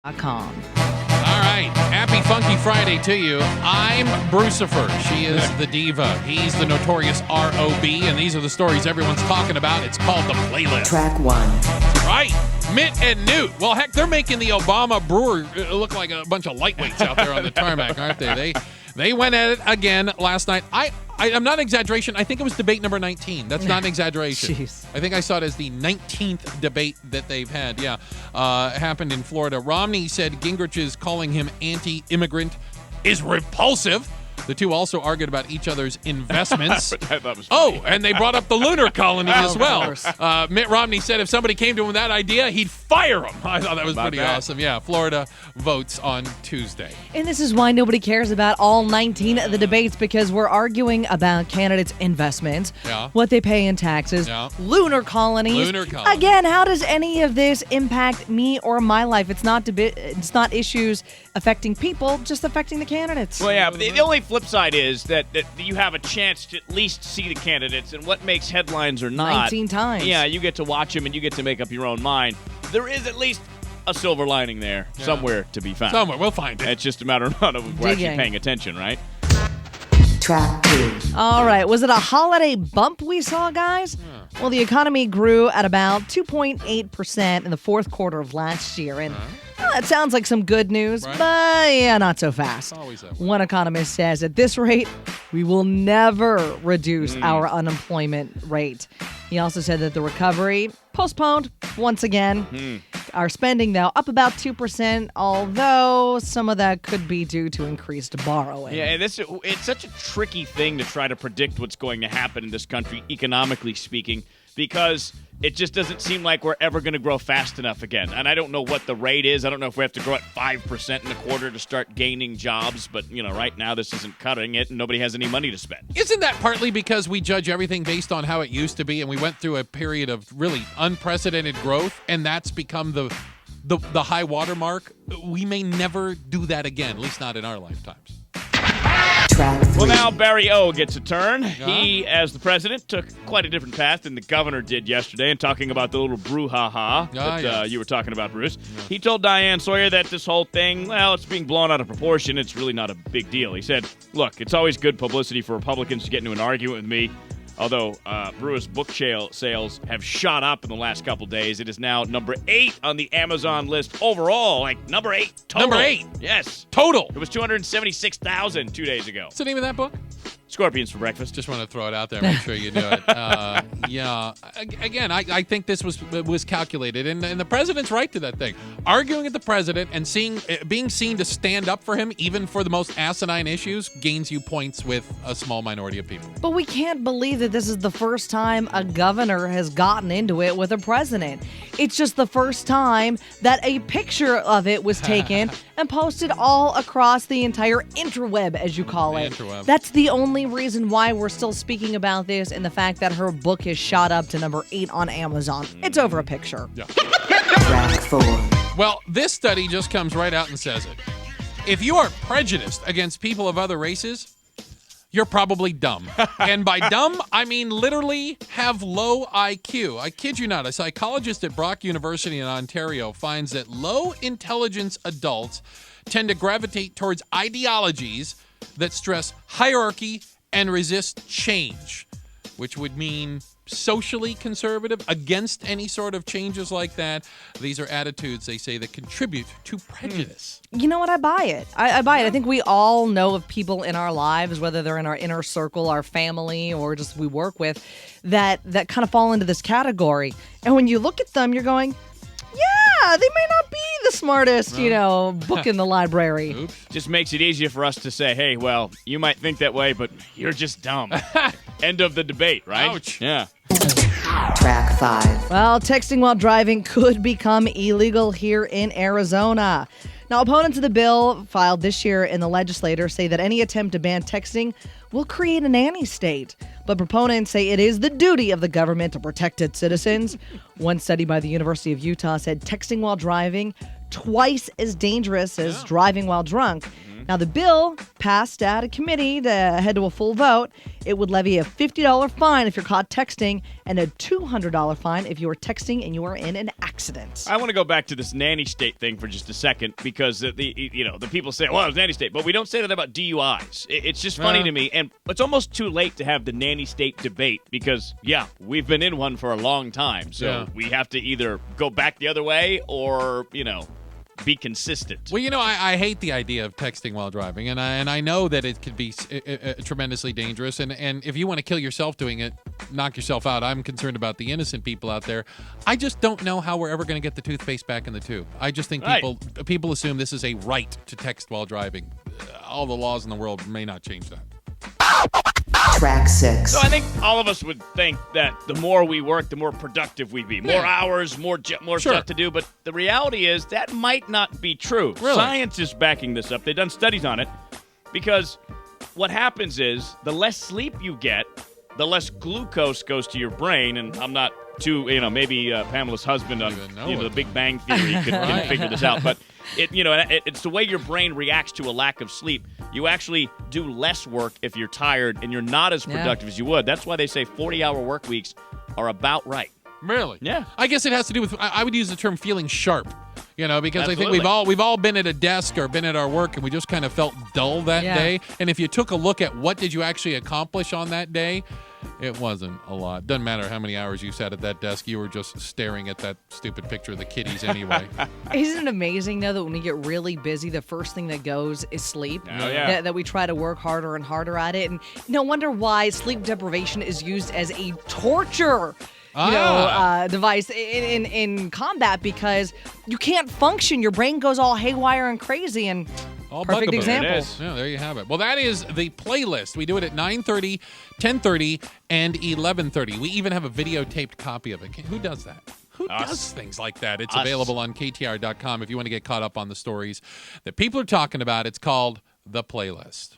KTAR.com. All right. Happy Funky Friday to you. I'm Brucifer. She is the diva. He's the notorious R.O.B., and these are the stories everyone's talking about. It's called The Playlist. Track 1. Right. Mitt and Newt. Well, heck, they're making the Obama brewer look like a bunch of lightweights out there on the tarmac, aren't they? They went at it again last night. I'm not an exaggeration. I think it was debate number 19. That's not an exaggeration. Jeez. I think I saw it as the 19th debate that they've had. Yeah. It happened in Florida. Romney said Gingrich's calling him anti-immigrant is repulsive. The two also argued about each other's investments. That was funny. And they brought up the lunar colony as well. Of Mitt Romney said if somebody came to him with that idea, he'd fire him. I thought that was pretty awesome. Yeah, Florida votes on Tuesday. And this is why nobody cares about all 19 of the debates, because we're arguing about candidates' investments, what they pay in taxes, lunar colonies. Again, how does any of this impact me or my life? It's not issues affecting people, just affecting the candidates. Well, yeah, but the only flip side is that you have a chance to at least see the candidates, and what makes headlines or not. 19 times. Yeah, you get to watch them, and you get to make up your own mind. There is at least a silver lining there somewhere to be found. Somewhere. We'll find it. It's just a matter of we're actually paying attention, right? Track 2. All right. Was it a holiday bump we saw, guys? Well, the economy grew at about 2.8% in the fourth quarter of last year. And that sounds like some good news, but yeah, not so fast. Always that way. One economist says at this rate, we will never reduce our unemployment rate. He also said that the recovery postponed once again. Our spending, though, up about 2%, although some of that could be due to increased borrowing. Yeah, and it's such a tricky thing to try to predict what's going to happen in this country, economically speaking, because it just doesn't seem like we're ever going to grow fast enough again. And I don't know what the rate is. I don't know if we have to grow at 5% in a quarter to start gaining jobs. But, right now this isn't cutting it, and nobody has any money to spend. Isn't that partly because we judge everything based on how it used to be, and we went through a period of really unprecedented growth, and that's become the high water mark? We may never do that again, at least not in our lifetimes. Well, now Barry O gets a turn. He, as the president, took quite a different path than the governor did yesterday. And talking about the little brouhaha that you were talking about, Bruce, he told Diane Sawyer that this whole thing, well, it's being blown out of proportion. It's really not a big deal. He said, look, it's always good publicity for Republicans to get into an argument with me. Although Brew's book sales have shot up in the last couple days. It is now number 8 on the Amazon list overall. Like, number 8 total. Number 8? Yes. Total. It was 276,000 2 days ago. What's the name of that book? Scorpions for Breakfast. Just want to throw it out there. Make sure you do it. Again, I think this was calculated, and the president's right to that thing. Arguing at the president and being seen to stand up for him, even for the most asinine issues, gains you points with a small minority of people. But we can't believe that this is the first time a governor has gotten into it with a president. It's just the first time that a picture of it was taken and posted all across the entire interweb, as you call it. Interweb. That's the only reason why we're still speaking about this, and the fact that her book has shot up to number 8 on Amazon. It's over a picture. Yeah. Track 4. Well, this study just comes right out and says it. If you are prejudiced against people of other races, you're probably dumb. And by dumb, I mean literally have low IQ. I kid you not. A psychologist at Brock University in Ontario finds that low-intelligence adults tend to gravitate towards ideologies that stress hierarchy and resist change, which would mean socially conservative, against any sort of changes like that. These are attitudes, they say, that contribute to prejudice. You know what? I buy it. I buy it. I think we all know of people in our lives, whether they're in our inner circle, our family, or just we work with, that kind of fall into this category. And when you look at them, you're going, yeah, they may not be the smartest, book in the library. Oops. Just makes it easier for us to say, hey, well, you might think that way, but you're just dumb. End of the debate, right? Ouch. Yeah. Track 5. Well, texting while driving could become illegal here in Arizona. Now, opponents of the bill filed this year in the legislature say that any attempt to ban texting will create a nanny state. But proponents say it is the duty of the government to protect its citizens. One study by the University of Utah said texting while driving twice as dangerous as driving while drunk. Now, the bill passed at a committee to head to a full vote. It would levy a $50 fine if you're caught texting and a $200 fine if you are texting and you are in an accident. I want to go back to this nanny state thing for just a second because the people say, well, it's nanny state, but we don't say that about DUIs. It's just funny to me, and it's almost too late to have the nanny state debate because, we've been in one for a long time, so we have to either go back the other way or, be consistent. Well, I hate the idea of texting while driving, and I know that it could be tremendously dangerous, and if you want to kill yourself doing it, knock yourself out. I'm concerned about the innocent people out there. I just don't know how we're ever going to get the toothpaste back in the tube. I just think people assume this is a right to text while driving. All the laws in the world may not change that. Track 6. So I think all of us would think that the more we work, the more productive we'd be. More hours, more stuff to do. But the reality is that might not be true. Really? Science is backing this up. They've done studies on it because what happens is the less sleep you get, the less glucose goes to your brain. And I'm not too, maybe Pamela's husband on the Big Bang Theory can figure this out. But it's the way your brain reacts to a lack of sleep. You actually do less work if you're tired and you're not as productive as you would. That's why they say 40-hour work weeks are about right. Really? Yeah. I guess it has to do with, I would use the term feeling sharp, because Absolutely. I think we've all been at a desk or been at our work and we just kind of felt dull that day. And if you took a look at what did you actually accomplish on that day, it wasn't a lot. Doesn't matter how many hours you sat at that desk. You were just staring at that stupid picture of the kitties anyway. Isn't it amazing, though, that when we get really busy, the first thing that goes is sleep? Oh, yeah. That we try to work harder and harder at it. And no wonder why sleep deprivation is used as a torture device in combat, because you can't function. Your brain goes all haywire and crazy, and perfect example. It is. Yeah, there you have it. Well, that is the playlist. We do it at 9:30, 10:30, and 11:30. We even have a videotaped copy of it. Who does that? Who does things like that? It's available on KTAR.com if you want to get caught up on the stories that people are talking about. It's called The Playlist.